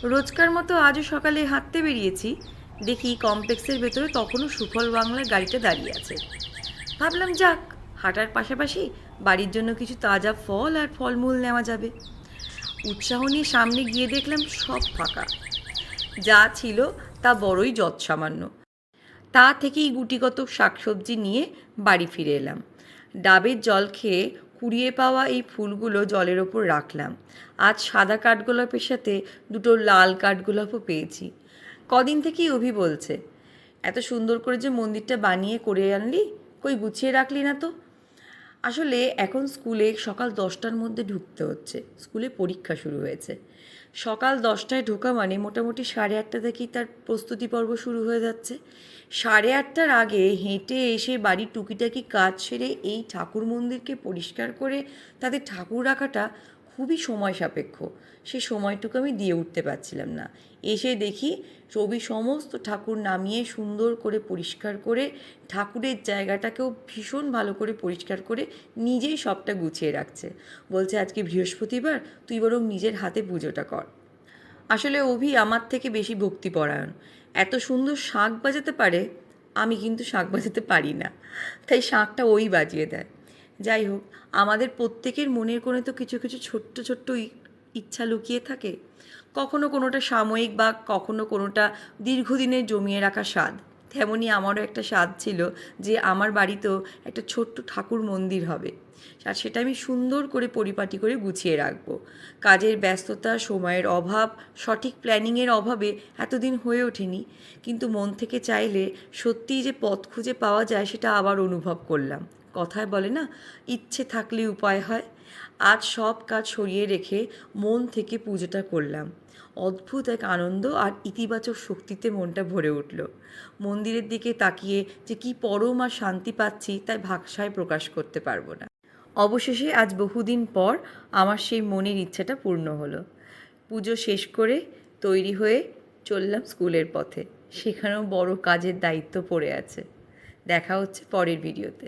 রোজকার মতো আজও সকালে হাঁটতে বেরিয়েছি, দেখি কমপ্লেক্সের ভেতরে তখনও সুফল বাংলার গাড়িটা দাঁড়িয়ে আছে। ভাবলাম যাক, হাঁটার পাশাপাশি বাড়ির জন্য কিছু তাজা ফল আর ফলমূল নেওয়া যাবে। উৎসাহ নিয়ে সামনে গিয়ে দেখলাম সব ফাঁকা। যা ছিল তা বড়ই যৎসামান্য। তা থেকেই গুটিকত শাকসবজি নিয়ে বাড়ি ফিরে এলাম। ডাবের জল খেয়ে কুড়িয়ে পাওয়া এই ফুলগুলো জলের ওপর রাখলাম। আজ সাদা কাঠগোলাপের সাথে দুটো লাল কাঠগোলাপও পেয়েছি। কদিন থেকেই অভি বলছে, এত সুন্দর করে যে মন্দিরটা বানিয়ে করে আনলি, কই গুছিয়ে রাখলি না তো। আসলে এখন স্কুলে সকাল 10টার মধ্যে ঢুকতে হচ্ছে, স্কুলে পরীক্ষা শুরু হয়েছে। সকাল 10টায় ঢোকা মানে মোটামুটি 8:30 থেকেই তার প্রস্তুতি পর্ব শুরু হয়ে যাচ্ছে। 8:30টার আগে হেঁটে এসে বাড়ির টুকিটাকি কাজ সেরে এই ঠাকুর মন্দিরকে পরিষ্কার করে তাদের ঠাকুর রাখাটা খুবই সময় সাপেক্ষ। সে সময়টুকু আমি দিয়ে উঠতে পারছিলাম না। এসে দেখি রবি সমস্ত ঠাকুর নামিয়ে সুন্দর করে পরিষ্কার করে ঠাকুরের জায়গাটাকেও ভীষণ ভালো করে পরিষ্কার করে নিজেই সবটা গুছিয়ে রাখছে। বলছে আজকে বৃহস্পতিবার, তুই বরং নিজের হাতে পুজোটা কর। আসলে অভি আমার থেকে বেশি ভক্তিপরায়ণ। এত সুন্দর শাঁখ বাজাতে পারে, আমি কিন্তু শাঁখ বাজাতে পারি না, তাই শাঁখটা ওই বাজিয়ে দেয়। যাই হোক, আমাদের প্রত্যেকের মনের কোণে তো কিছু কিছু ছোট্ট ছোট্ট ইচ্ছা লুকিয়ে থাকে। কখনো কোনোটা সাময়িক বা কখনো কোনোটা দীর্ঘদিনের জমিয়ে রাখা স্বাদ। তেমনই আমারও একটা স্বাদ ছিল যে আমার বাড়িতেও একটা ছোট্ট ঠাকুর মন্দির হবে, আর সেটা আমি সুন্দর করে পরিপাটি করে গুছিয়ে রাখবো। কাজের ব্যস্ততা, সময়ের অভাব, সঠিক প্ল্যানিংয়ের অভাবে এতদিন হয়ে ওঠেনি, কিন্তু মন থেকে চাইলে সত্যিই যে পথ খুঁজে পাওয়া যায় সেটা আবার অনুভব করলাম। কথায় বলে না, ইচ্ছে থাকলে উপায় হয়। আজ সব কাজ সরিয়ে রেখে মন থেকে পুজোটা করলাম। অদ্ভুত এক আনন্দ আর ইতিবাচক শক্তিতে মনটা ভরে উঠল। মন্দিরের দিকে তাকিয়ে যে কি পরম আর শান্তি পাচ্ছি তাই ভাষায় প্রকাশ করতে পারবো না। অবশেষে আজ বহুদিন পর আমার সেই মনের ইচ্ছাটা পূর্ণ হলো। পুজো শেষ করে তৈরি হয়ে চললাম স্কুলের পথে। সেখানেও বড় কাজের দায়িত্ব পড়ে আছে। দেখা হচ্ছে পরের ভিডিওতে।